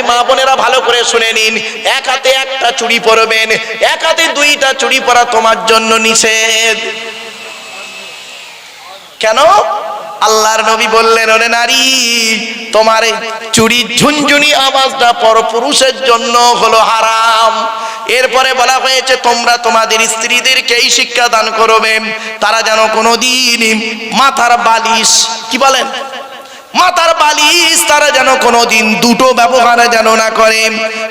মা বোনেরা ভালো করে শুনে নিন, এক হাতে একটা চুড়ি পরবেন, এক হাতে দুইটা চুড়ি পরা তোমার জন্য নিষেধ। কেন? আল্লাহর নবী বললেন, ওরে নারী, তোমার চুরির ঝুনঝুনি আওয়াজটা পরপুরুষের জন্য হলো হারাম। এরপরে বলা হয়েছে, তোমরা তোমাদের স্ত্রীদেরকে এই শিক্ষা দান করবে, তারা যেন কোনোদিন মাথার বালিশ, কি বলেন, মাথার বালিশ তারা যেন কোনোদিন দুটো ব্যবহার যেন না করে।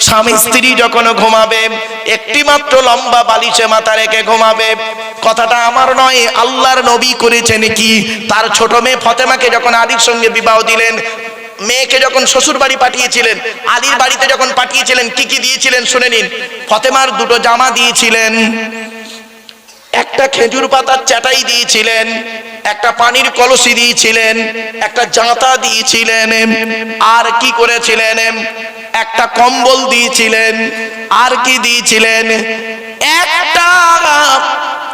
স্বামী স্ত্রী যখন ঘুমাবে একটি মাত্র লম্বা বালিশে মাথা রেখে ঘুমাবে। কথাটা আমার নয়, আল্লাহর নবী করেছেন কি, তার ছোট মেয়ে ফতেমাকে যখন আলীর সঙ্গে বিবাহ দিলেন, মেয়েকে যখন শ্বশুর বাড়ি পাঠিয়েছিলেন, আলীর বাড়িতে যখন পাঠিয়েছিলেন, কি কি দিয়েছিলেন শুনে নিন। ফতেমার দুটো জামা দিয়েছিলেন, একটা খেজুর পাতার চাটাই দিয়েছিলেন, একটা পানির কলসি দিয়েছিলেন, একটা জাঁতা দিয়েছিলেন, আর কি করেছিলেন, একটা কম্বল দিয়েছিলেন, আর কি দিয়েছিলেন, একটা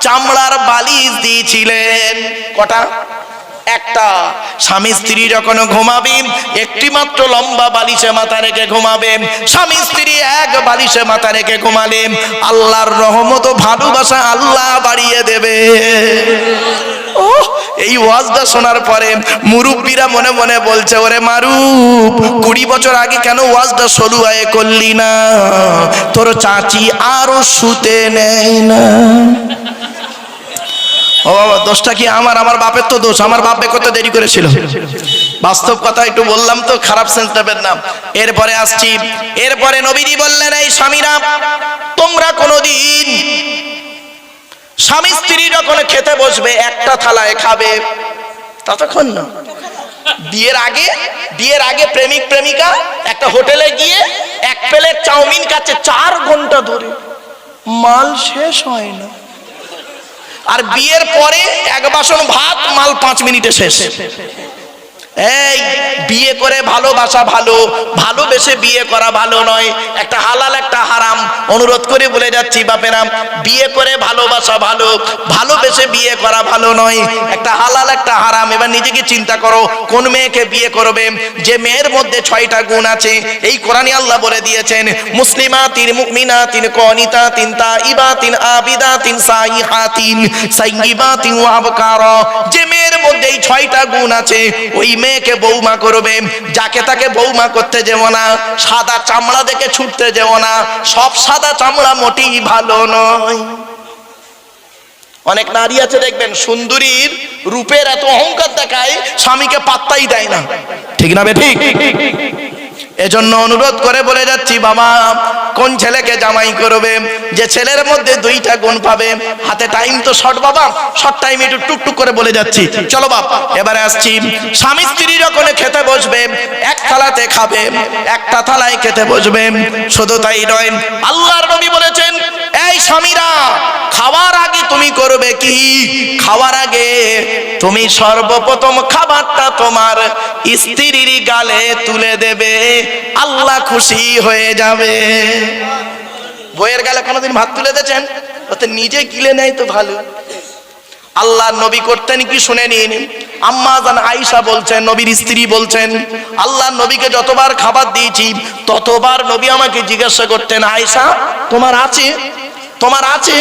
চামড়ার বালিশ দিয়েছিলেন। কটা? একটা। স্বামী স্ত্রী যখন ঘুমাবে একটি মাত্র লম্বা বালিশে মাথা রেখে ঘুমাবে। স্বামী স্ত্রী এক বালিশে মাথা রেখে ঘুমালে আল্লাহর রহমত ও ভালোবাসা আল্লাহ বাড়িয়ে দেবে। এই ওয়াজটা শোনার পরে মুরব্বীরা মনে মনে বলছে, ওরে মারুফ, 20 বছর আগে কেন ওয়াজটা সরুয়ায়ে করলি না? তোর চাচি আরো শুতে নেয় না। ও বাবা, দোষটা কি আমার? আমার বাপের তো দোষ, আমার বাপ করতে দেরি করেছিল। বাস্তব কথা একটু বললাম তো, খারাপ সেন্স নেবেন না। এরপরে আসছি, এরপরে নবীজি বললেন, এই স্বামীরা, তোমরা কোনোদিন স্বামী স্ত্রী যখন খেতে বসবে একটা থালায় খাবে, ততক্ষণ না। বিয়ের আগে প্রেমিক প্রেমিকা একটা হোটেলে গিয়ে এক প্লেট চাউমিন খাচ্ছে 4 ঘন্টা ধরে, মাল শেষ হয় না। আর বিয়ের পরে এক বাসন ভাত, মাল 5 মিনিটে শেষ। এই বিয়ে করে ভালোবাসা ভালো, ভালোবেসে বিয়ে করা ভালো নয়। একটা হালাল একটা হারাম। অনুরোধ করে বলে যাচ্ছি বাপেরা, বিয়ে করে ভালোবাসা ভালো, ভালোবেসে বিয়ে করা ভালো নয়। একটা হালাল একটা হারাম। এবার নিজেকে চিন্তা করো, কোন মেয়েকে বিয়ে করবে যে মেয়ের মধ্যে 6টা গুণ আছে। এই কোরআনে আল্লাহ বলে দিয়েছেন, মুসলিমাতিন মুমিনাতিন কানিতাতিন তাইবাতিন আবিদাতিন সাইহাতিন সাইয়্যিবাতিন ওয়া আবকারা। যে মেয়ের মধ্যে এই 6টা গুণ আছে, ওই মেয়েকে বৌমা করবে। যাকে তাকে বৌমা করতে যেও না, সাদা চামড়া দেখে ছুটতে যেও না। সব সাদা চামড়া মোটেই ভালো নয়। অনেক নারী আছে দেখবেন, সুন্দরীর রূপের এত অহংকার দেখায়, স্বামীকে পাত্তাই দেয় না। ঠিক না বে ঠিক? এজন্য অনুরোধ করে বলে যাচ্ছি, বাবা, কোন ছেলেকে জামাই করবে যে ছেলের মধ্যে 2টা গুণ পাবে? হাতে টাইম তো শর্ট বাবা, শর্ট টাইমে একটু টুকটুক করে বলে যাচ্ছি। চলো বাপ, এবারে আসছি। স্বামী স্ত্রী যখন খেতে বসবে এক থালাতে খাবে, একটা থালায় খেতে বসবে। শুধু তাই নয়, আল্লাহর নবী বলেছেন, এই স্বামীরা, খাওয়ার আগে তুমি করবে কি? খাওয়ার আগে তুমি সর্বপ্রথম খাবারটা তোমার স্ত্রীর গালে তুলে দেবে, আল্লাহ খুশি হয়ে যাবে। বইয়ের গালে কোনোদিন ভাত তুলে দিয়েছেন? ওতে নিজে গিলে নেয় তো ভালো। আল্লাহ নবী করতেন কি শুনে নিন। আম্মা জান আয়েশা বলছেন, নবীর স্ত্রী বলছেন, আল্লাহ নবীকে যতবার খাবার দিয়েছি ততবার নবী আমাকে জিজ্ঞাসা করতেন, আয়েশা তোমার আছে? তোমার আছে?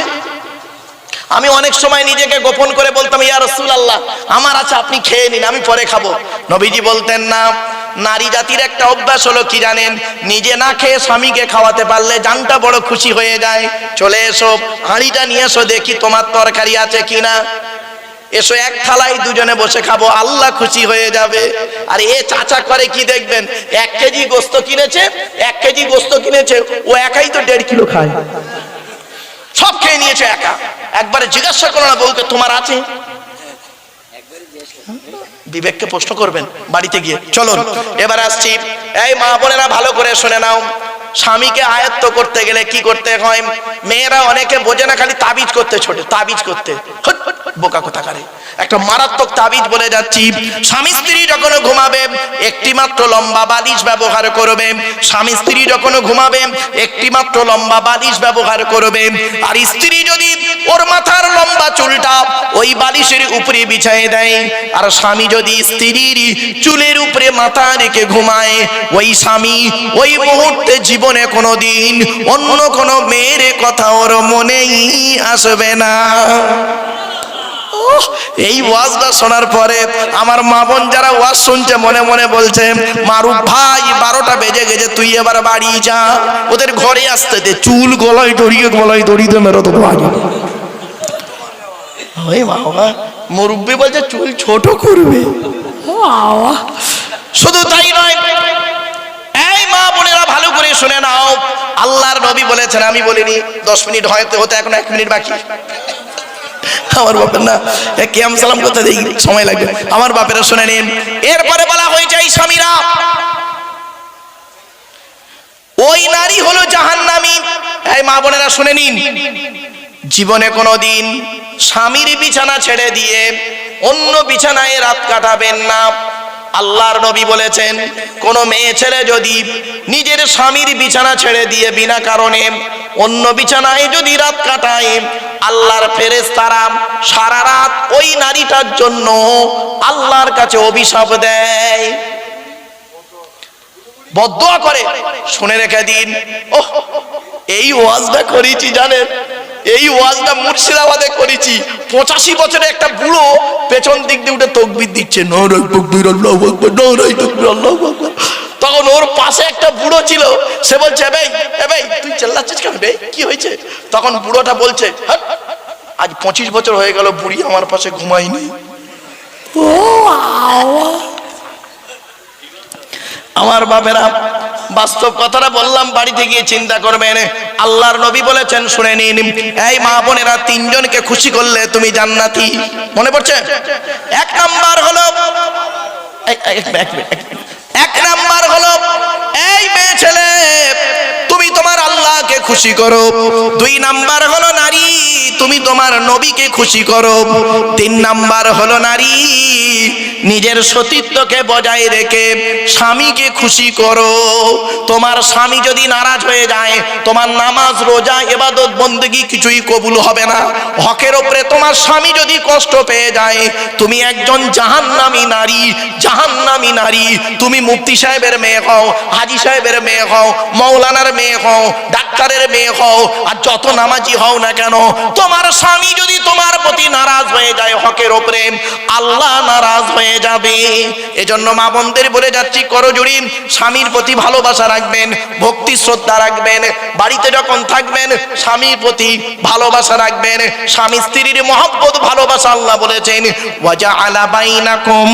আমি অনেক সময় নিজেকে গোপন করে বলতাম, ইয়া রাসূলুল্লাহ আমার আছে, আপনি খেয়ে নিন, আমি পরে খাবো। নবীজি বলতেন না। নারী জাতির একটা অভ্যাস হলো কি জানেন? নিজে না খেয়ে স্বামীকে খাওয়াতে পারলে জানটা বড় খুশি হয়ে যায়। চলে এসো, হাঁড়িটা নিয়ে এসো, দেখি তোমার তরকারি আছে কিনা। এসো, এক থালায় দুজনে বসে খাবো, আল্লাহ খুশি হয়ে যাবে। আর এ চাচা করে কি দেখবেন, 1 কেজি গোস্ত কিনেছে, 1 কেজি গোস্ত কিনেছে, ও একাই তো 1.5 কিলো খায়, সব খেয়ে নিয়েছে একা। একবারে জিজ্ঞাসা করো না বউকে, তোমার আছে? বিবেককে প্রশ্ন করবেন বাড়িতে গিয়ে। চলো এবার আসছি। এই মা বোনেরা ভালো করে শুনে নাও, স্বামীকে আয়ত্ত করতে গেলে কি করতে হয়? মেয়েরা অনেকে বোঝে না, খালি তাবিজ করতে ছোটে, তাবিজ করতে বোকা কোথাকারে। একটা মারাত্মক তাবিজ বলে যাচ্ছি, স্বামী স্ত্রী যখন ঘুমাবে একটি মাত্র লম্বা বালিশ ব্যবহার করবে। স্বামী স্ত্রী যখন ঘুমাবে একটি মাত্র লম্বা বালিশ ব্যবহার করবে। আর স্ত্রী যদি ওর মাথার লম্বা চুলটা ওই বালিশের উপরে বিছায়ে দেয়, আর স্বামী যদি স্ত্রীর চুলের উপরে মাথা রেখে ঘুমায়, ওই স্বামী ওই মুহূর্তে জীবনে কোনোদিন অন্য কোনো মেয়ের কথা ওর মনেই আসবে না। এই ওয়াজটা শোনার পরে আমার মা বোন যারা ওয়াজ শুনছে মনে মনে বলছে, মারুফ ভাই 12টা বেজে গেছে, তুই এবার বাড়ি যা, ওদের ঘরে আসতে দে, চুল গলায় দড়িতে মেরো তো আগে। ওই বাবা মুরব্বি বলছে চুল ছোট করবে। শুধু তাই নয়, এই মা বোনেরা ভালো করে শুনে নাও, আল্লাহর নবী বলেছেন, আমি বলিনি, 10 মিনিট হতে এখন 1 মিনিট বাকি। আমার বাপের না কিয়াম সালাম করতে দেই সময় লাগবে, আমার বাপেরা শুনে নিন। এরপরে বলা হয়েছে এই স্বামীরা, ওই নারী হলো জাহান্নামী। এই মা বোনেরা শুনে নিন, জীবনে কোনোদিন স্বামীর বিছানা ছেড়ে দিয়ে অন্য বিছানায় রাত কাটাবেন না। আল্লাহর নবী বলেছেন, কোন মেয়ে ছেলে যদি নিজের স্বামীর বিছানা ছেড়ে দিয়ে বিনা কারণে অন্য বিছানায় যদি রাত কাটায়, আল্লাহর ফেরেশতারা সারা রাত ওই নারীটার জন্য আল্লাহর কাছে অভিশাপ দেয়, বদদুয়া করে। শুনে রেখে দিন, ওহ এই ওয়াজটা করেছি জানেন, এই ওয়াজটা মুর্শিদাবাদে করেছি। 85 বছরে একটা বুড়ো পেছন দিক দিয়ে উঠে তাকবীর দিচ্ছে, নারায়ে তাকবীর আল্লাহু আকবার, নারায়ে তাকবীর আল্লাহু আকবার। তখন ওর পাশে একটা বুড়ো ছিল, সে বলছে, এ ভাই তুই চেল্লাচ্ছিস কেন বে, কি হয়েছে? তখন বুড়োটা বলছে, আজ 25 বছর হয়ে গেল বুড়ি আমার পাশে ঘুমায়নি। আমার বাপেরা, বাস্তব কথাটা বললাম, বাড়িতে গিয়ে চিন্তা করবেন। আল্লাহর নবী বলেছেন, শুনে নিন, এই মা বোনেরা, 3 জনকে খুশি করলে তুমি জান্নাতি। মনে পড়ছে? 1 নাম্বার হলো, এই মেয়ে ছেলে তুমি তোমার আল্লাহকে খুশি করো। 2 নাম্বার হলো নারী, তুমি তোমার নবীকে খুশি করো। 3 নাম্বার হলো নারী, নিজের সতীত্বকে বজায় রেখে স্বামীকে খুশি করো। তোমার স্বামী যদি নারাজ হয়ে যায়, তোমার নামাজ রোজা ইবাদত বন্দেগী কিছুই কবুল হবে না। হকের উপরে তোমার স্বামী যদি কষ্ট পেয়ে যায়, তুমি একজন জাহান্নামী নারী, জাহান্নামী নারী। তুমি মুফতি সাহেবের মেয়ে হও, হাজী সাহেবের মেয়ে হও, মৌলানার মেয়ে হও, ডাক্তারের মেয়ে হও, আর যত নামাজি হও না কেন, তোমার স্বামী যদি তোমার প্রতি নারাজ হয়ে যায় হকের উপরে, আল্লাহ নারাজ হয়ে যাবে। এজন্য মা বোনদের বলে যাচ্ছি, করজোড়ি স্বামীর প্রতি ভালোবাসা রাখবেন, ভক্তি শ্রদ্ধা রাখবেন। বাড়িতে যখন থাকবেন স্বামীর প্রতি ভালোবাসা রাখবেন। স্বামী স্ত্রীর মহব্বত ভালোবাসা আল্লাহ বলেছেন, ওয়াজআলা বাইনাকুম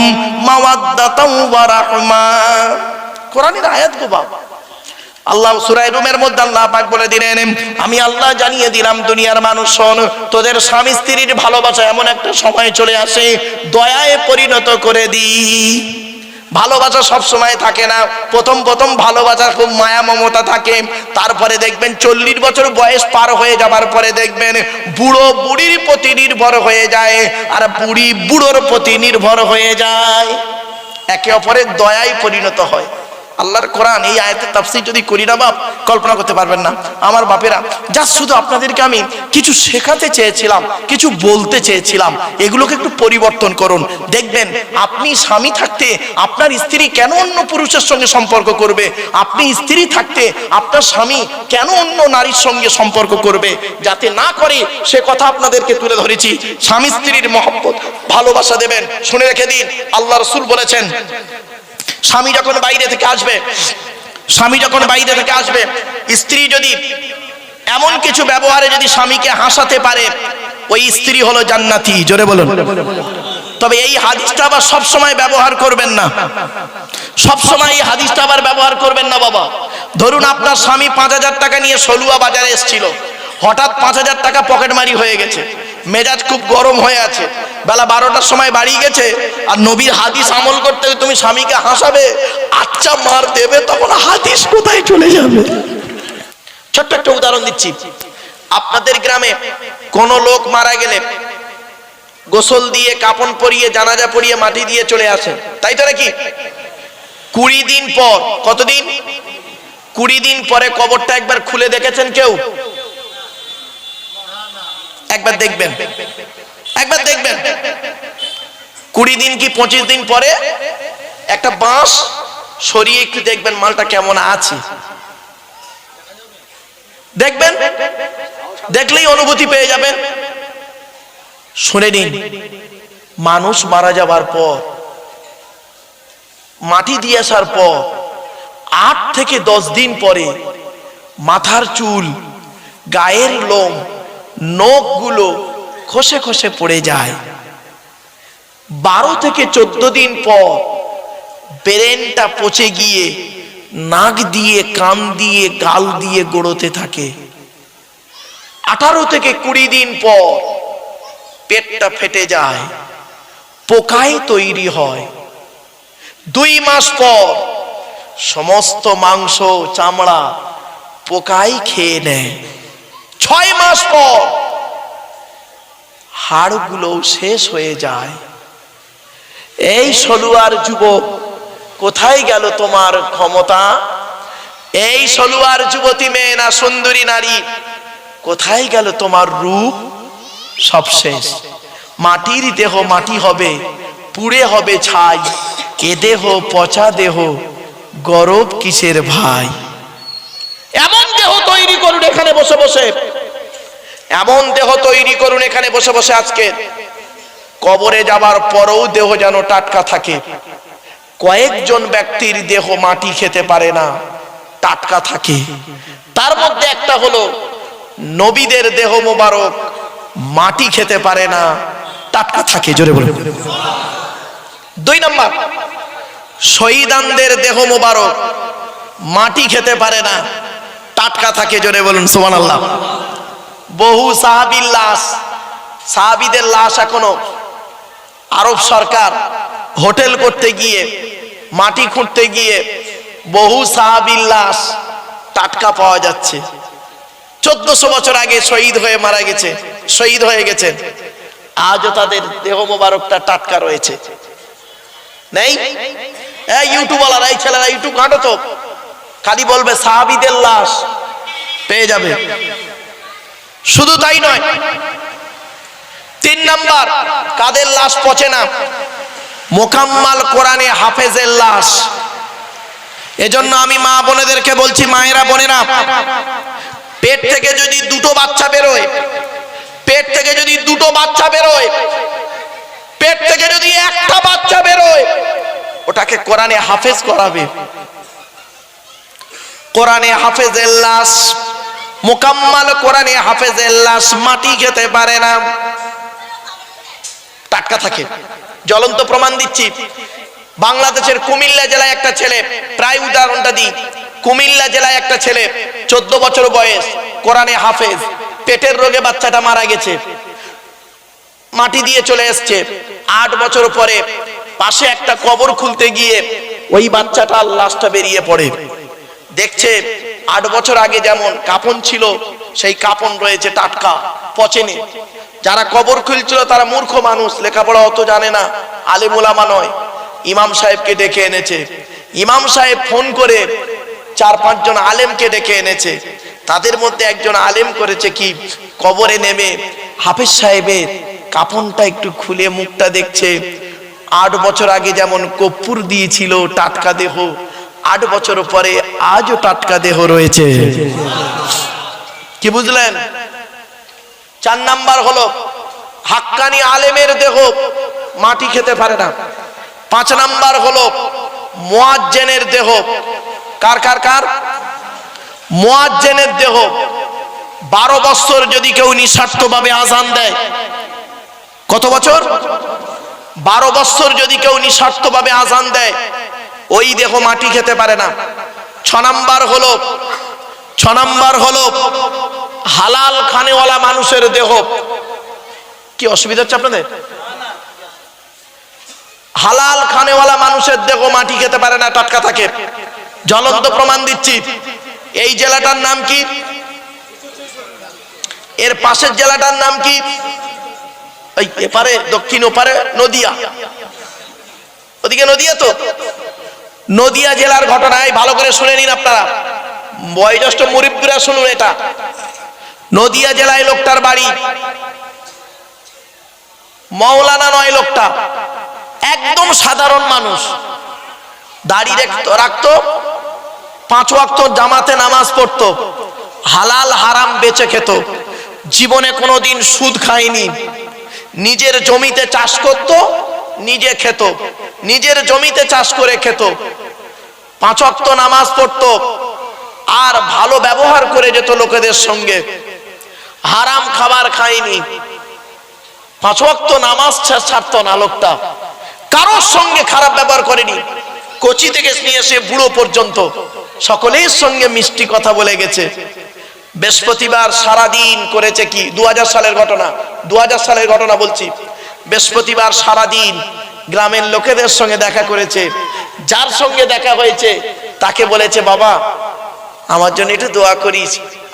মাওয়াদ্দাতাও ওয়া রাহমা। কোরআনের আয়াত গো বাবা, আল্লাহ সূরা রুমের মধ্যে আল্লাহ পাক বলে দিলেন, আমি আল্লাহ জানিয়ে দিলাম দুনিয়ার মানুষ শোন, তোদের স্বামী স্ত্রীর ভালোবাসা এমন একটা সময় চলে আসে দয়ায় পরিণত করে দিই। ভালোবাসা সব সময় থাকে না। প্রথম ভালোবাসা খুব মায়া মমতা থাকে, তারপরে দেখবেন 40 বছর বয়স পার হয়ে যাবার পরে দেখবেন বুড়ো বুড়ির প্রতি নির্ভর হয়ে যায়, আর বুড়ি বুড়োর প্রতি নির্ভর হয়ে যায়, একে অপরের দয়ায় পরিণত হয়। আল্লাহর কোরআন এই আয়াতের তাফসীর যদি করি না বাপ, কল্পনা করতে পারবেন না। আমার বাপেরা, যা শুধু আপনাদেরকে আমি কিছু শেখাতে চেয়েছিলাম, কিছু বলতে চেয়েছিলাম, এগুলোকে একটু পরিবর্তন করুন। দেখবেন আপনি স্বামী থাকতে আপনার স্ত্রী কেন অন্য পুরুষের সঙ্গে সম্পর্ক করবে, আপনি স্ত্রী থাকতে আপনার স্বামী কেন অন্য নারীর সঙ্গে সম্পর্ক করবে, যাতে না করে সে কথা আপনাদেরকে তুলে ধরেছি। স্বামী স্ত্রীর মহব্বত ভালোবাসা দেবেন। শুনে রেখে দিন, আল্লাহ রাসূল বলেছেন, স্বামী যখন বাইরে থেকে আসবে, স্ত্রী যদি এমন কিছু ব্যবহারে যদি স্বামীকে হাসাতে পারে, ওই স্ত্রী হলো জান্নাতি। জোরে বলুন। তবে এই হাদিসটা আবার সব সময় ব্যবহার করবেন না, সব সময় এই হাদিসটা আবার ব্যবহার করবেন না বাবা। ধরুন আপনার স্বামী 5000 টাকা নিয়ে সলুয়া বাজারে এসেছিল, হঠাৎ 5000 টাকা পকেটমারি হয়ে গেছে, মেজাজ খুব গরম হয়ে আছে, বেলা 12টার সময় বাড়ি গেছে, আর নবীর হাদিস আমল করতে তুমি স্বামীকে হাসাবে, আচ্ছা মার দেবে, তখন হাদিস কোথায় চলে যাবে? ছোট্ট একটা উদাহরণ দিচ্ছি। আপনাদের গ্রামে কোন লোক মারা গেলে গোসল দিয়ে কাপন পরিয়ে জানাজা পরিয়ে মাটি দিয়ে চলে আসে, তাই তো নাকি? 20 দিন পর, কতদিন? 20 দিন পরে কবরটা একবার খুলে দেখেছেন কেউ? একবার দেখবেন, একবার দেখবেন। 20 দিন কি 25 দিন পরে একটা বাঁশ সরিয়ে একটু দেখবেন মালটা কেমন আছে, দেখবেন, দেখলেই অনুভূতি পেয়ে যাবেন। শুনে নিন, মানুষ মারা যাবার পর, মাটি দিয়ে আসার পর 8 থেকে 10 দিন পরে মাথার চুল, গায়ের লোম, নখগুলো খসে খসে পড়ে যায়। 12 থেকে 14 দিন পর ব্রেনটা পচে গিয়ে নাক দিয়ে, কান দিয়ে, গাল দিয়ে গড়োতে থাকে। 18 থেকে 20 দিন পর পেটটা ফেটে যায়, পোকায় তৈরি হয়। 2 মাস পর সমস্ত মাংস, চামড়া পোকায় খেয়ে নেয়। 6 মাস পর হাড়গুলো শেষ হয়ে যায়। এই সলুয়ার যুবক, কোথায় গেল তোমার ক্ষমতা? এই সলুয়ার যুবতী মেয়ে না সুন্দরী নারী, কোথায় গেল তোমার রূপ? সব শেষ। মাটির দেহ মাটি হবে, পুড়ে হবে ছাই। এ দেহ পচা দেহ, গরব কিসের ভাই? এমন দেহ তৈরি করুন এখানে বসে বসে, এমন দেহ তৈরি করুন এখানে বসে বসে আজকে, কবরে যাবার পরেও দেহ যেন টাটকা থাকে। কয়েকজন ব্যক্তির দেহ মাটি খেতে পারে না, টাটকা থাকে। তার মধ্যে একটা হলো নবীদের দেহ মোবারক মাটি খেতে পারে না, টাটকা থাকে। জোরে বলুন। 2 নাম্বার, শহীদানদের দেহ মোবারক মাটি খেতে পারে না, টাটকা থাকে। জোরে বলুন সুবহানাল্লাহ। বহু সাহাবীর লাশ, সাহাবীদের লাশ এখনো আরব সরকার হোটেল করতে গিয়ে, মাটি খুঁড়তে গিয়ে বহু সাহাবীর লাশ টাটকা পাওয়া যাচ্ছে। 1400 বছর আগে শহীদ হয়ে মারা গেছে, শহীদ হয়ে গেছে, আজও তাদের দেহ মোবারকটা টাটকা রয়েছে। নেই? এই ইউটিউবওয়ালারা, এই ছেলেরা ইউটিউব ঘাঁটো তো, খালি বলবে সাহাবীদের লাশ পেয়ে যাবে। শুধু তাই নয়, 3 নাম্বার, কাদের লাশ পচে না? মোকাম্মাল কোরআনে হাফেজের লাশ। এজন্য আমি মা বোনেদেরকে বলছি, মায়েরা বোনেরা, পেট থেকে যদি 2টো বাচ্চা বেরোয়, পেট থেকে যদি 2টো বাচ্চা বেরোয়, পেট থেকে যদি একটা বাচ্চা বেরোয়, ওটাকে কোরআনে হাফেজ করাবে। কোরআনে হাফেজের লাশ, মোকাম্মাল কোরআনে হাফেজের লাশ মাটি খেতে পারে না, টাটকা থাকে। জ্বলন্ত প্রমাণ দিচ্ছি। বাংলাদেশের কুমিল্লা জেলায় একটা ছেলে, প্রায় উদাহরণটা দিই, কুমিল্লা জেলায় একটা ছেলে 14 বছর বয়স, কোরআনে হাফেজ, পেটের রোগে বাচ্চাটা মারা গেছে, মাটি দিয়ে চলে এসছে। 8 বছর পরে পাশে একটা কবর খুলতে গিয়ে ওই বাচ্চাটার লাশটা বেরিয়ে পড়ে। দেখছে 8 বছর আগে যেমন কাপন ছিল, সেই কাপন রয়েছে টাটকা, পচেনি। যারা কবর খুলছিল তারা মূর্খ মানুষ, লেখাপড়া অত জানে না, আলেম ওলামা নয়। ইমাম সাহেবকে ডেকে এনেছে। ইমাম সাহেব ফোন করে 4-5 জন আলেমকে ডেকে এনেছে। তাদের মধ্যে একজন আলেম করেছে কি, কবরে নেমে হাফেজ সাহেবের কাপনটা একটু খুলে মুখটা দেখছে। 8 বছর আগে যেমন কর্পূর দিয়েছিল টাটকা দেহ, 8 বছর পরে আজও টাটকা দেহ রয়েছে। কি বুঝলেন? 4 নাম্বার হলো হাক্কানি আলেমের দেহ মাটি খেতে পারে না। 5 নাম্বার হলো মুয়াজ্জিনের দেহ। কার কার কার? মুয়াজ্জিনের দেহ। 12 বছর যদি কেউ নিঃস্বার্থভাবে আযান দেয়, কত বছর? 12 বছর যদি কেউ নিঃস্বার্থভাবে আযান দেয়, ওই দেহ মাটি খেতে পারে না। 6 নাম্বার হলো হালাল খানেওয়ালা মানুষের দেহ। কি অসুবিধা হচ্ছে আপনাদের? হালাল খানেওয়ালা মানুষের দেহ মাটি খেতে পারে না, টাটকা থাকে। জ্বলন্ত প্রমাণ দিচ্ছি। এই জেলাটার নাম কি? এর পাশের জেলাটার নাম কি? ওই এপারে দক্ষিণ ওপারে নদিয়া, ওদিকে নদিয়া তো, নদিয়া জেলার ঘটনায় ভালো করে শুনে নিন আপনারা, বয়োজ্যেষ্ঠ মুরব্বীরা শুনুন এটা। নদিয়া জেলায় লোকটার বাড়ি, মাওলানা নয় লোকটা, একদম সাধারণ মানুষ, দাড়ি রাখতো, 5 ওয়াক্ত জামাতে নামাজ পড়তো, হালাল হারাম বেচে খেত, জীবনে কোনোদিন সুদ খায়নি, নিজের জমিতে চাষ করত, নিজে খেত, নিজের জমিতে চাষ করে খেত, 5 ওয়াক্ত নামাজ পড়তো, আর ভালো ব্যবহার করে যেত লোকেদের সঙ্গে, হারাম খাবার খায়নি, 5 ওয়াক্ত নামাজ ছাড়তো না লোকটা, কারোর সঙ্গে খারাপ ব্যবহার করেনি, কচি থেকে নিয়ে এসে বুড়ো পর্যন্ত সকলের সঙ্গে মিষ্টি কথা বলে গেছে। বৃহস্পতিবার সারাদিন করেছে কি, 2000 সালের ঘটনা, 2000 সালের ঘটনা বলছি। বৃহস্পতিবার সারাদিন গ্রামের লোকেদের সঙ্গে দেখা করেছে, যার সঙ্গে দেখা হয়েছে তাকে বলেছে, বাবা আমার জন্য একটু দোয়া করিস,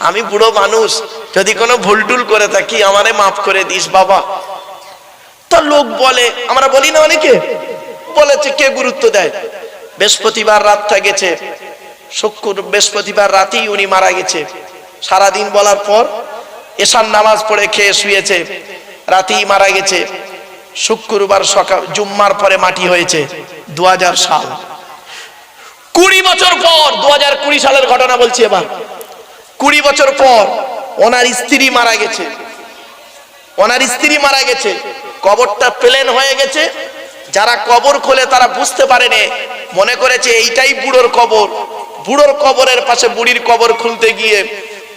আমি বুড়ো মানুষ, যদি কোনো ভুলটুল করে থাকি আমারে মাফ করে দিস বাবা। তা লোক বলে, আমরা বলি না অনেকে, বলেছে কে গুরুত্ব দেয়। বৃহস্পতিবার রাতটা গেছে, বৃহস্পতিবার রাতেই উনি মারা গেছে। সারাদিন বলার পর এশার নামাজ পড়ে খেয়ে শুয়েছে, রাতেই মারা গেছে। শুক্রবার সকাল, জুম্মার পরে মাটি হয়েছে। 2000 সাল, 20 বছর পর, 2020 সালের ঘটনা বলছি এবার। 20 বছর পর ওনার স্ত্রী মারা গেছে, ওনার স্ত্রী মারা গেছে, কবরটা প্লেন হয়ে গেছে। যারা কবর খোলে তারা বুঝতে পারেনি, মনে করেছে এইটাই বুড়োর কবর। বুড়োর কবরের পাশে বুড়ির কবর খুলতে গিয়ে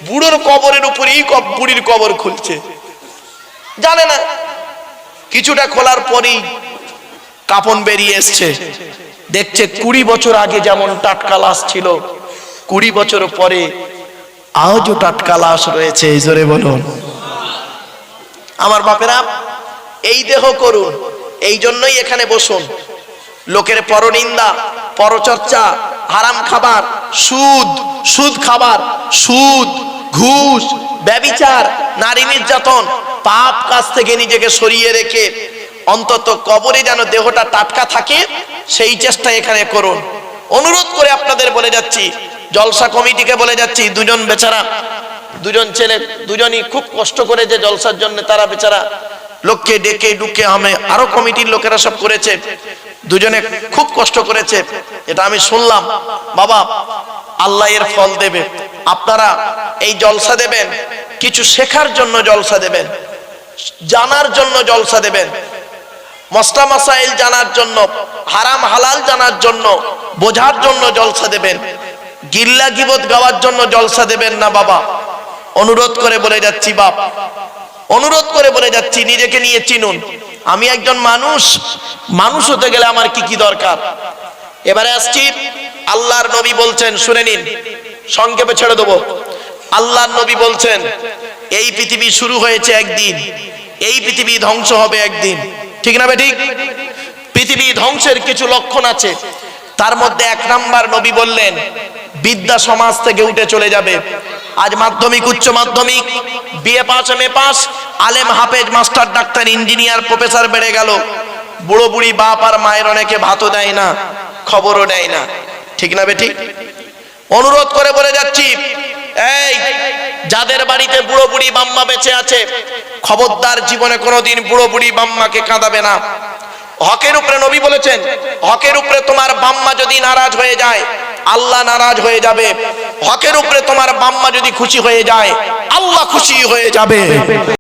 বুড়োর কবরের উপরেই বুড়ির কবর খুলছে, জানে না। কিছুটা খোলার পরেই কাফন বেরিয়ে এসছে, দেখছে 20 বছর আগে যেমন টাটকা লাশ ছিল, 20 বছর পরে আজও টাটকা লাশ রয়েছে। এই জোরে বলুন। আমার বাপেরা, এই দেহ করুন, এই জন্যই এখানে বসুন। লোকের পরনিন্দা, পরচর্চা, হারাম খাবার, সুদ খাবার, সুদ, ঘুষ, ব্যভিচার, নারী নির্যাতন, পাপ কাজ থেকে নিজেকে সরিয়ে রেখে অন্তত কবরে যেন দেহটা টাটকা থাকে, সেই চেষ্টা এখানে করুন। অনুরোধ করে আপনাদের বলে যাচ্ছি, জলসা কমিটিকে বলে যাচ্ছি, দুজন বেচারা, দুজন ছেলে, দুজনই খুব কষ্ট করে যে জলসার জন্য, তারা বেচারা লোককে ডেকে ডুকে আমি, আরো কমিটির লোকেরা সব করেছে, দুজনে খুব কষ্ট করেছে, এটা আমি শুনলাম। বাবা আল্লাহ এর ফল দেবে। আপনারা এই জলসা দেবেন, কিছু শেখার জন্য জলসা দেবেন, জানার জন্য জলসা দেবেন, মসলা মাসাইল জানার জন্য, হারাম হালাল জানার জন্য, বোঝার জন্য জলসা দেবেন, গিল্লা গিবত গাওয়ার জন্য জলসা দেবেন না বাবা। অনুরোধ করে বলে যাচ্ছি বাপ, অনুরোধ করে বলে যাচ্ছি, নিজেকে নিয়ে চিনুন। আমি একজন মানুষ, মানুষ হতে গেলে আমার কি কি দরকার। এবারে আসছি, আল্লাহর নবী বলছেন, শুনে নিন, সংক্ষেপে ছেড়ে দেবো। আল্লাহর নবী বলছেন, এই পৃথিবী শুরু হয়েছে একদিন, এই পৃথিবী ধ্বংস হবে একদিন, ঠিক না ঠিক? পৃথিবী ধ্বংসের কিছু লক্ষণ আছে, তার মধ্যে 1 নাম্বার নবী বললেন, বিদ্যা সমাজ থেকে উঠে চলে যাবে। আজ মাধ্যমিক, উচ্চ মাধ্যমিক, বিএ পাস, এমএ পাস, আলেম, হাফেজ, মাস্টার, ডাক্তার, ইঞ্জিনিয়ার, প্রফেসর বেড়ে গেল। বুড়ো বুড়ি বাপ আর মায়ের অনেকে ভাতও দেয় না, খবরও দেয় না, ঠিক না বেঠিক? অনুরোধ করে বলে যাচ্ছি, এই যাদের বাড়িতে বুড়ো বুড়ি বাম্মা বেঁচে আছে, খবরদার জীবনে কোনোদিন বুড়ো বুড়ি বাম্মাকে কাঁদাবে না। হকের উপরে নবী বলেছেন, হকের উপরে তোমার বাম্মা যদি নারাজ হয়ে যায়, আল্লাহ নারাজ হয়ে যাবে। হকের উপরে তোমার বাম্মা যদি খুশি হয়ে যায়, আল্লাহ খুশি হয়ে যাবে।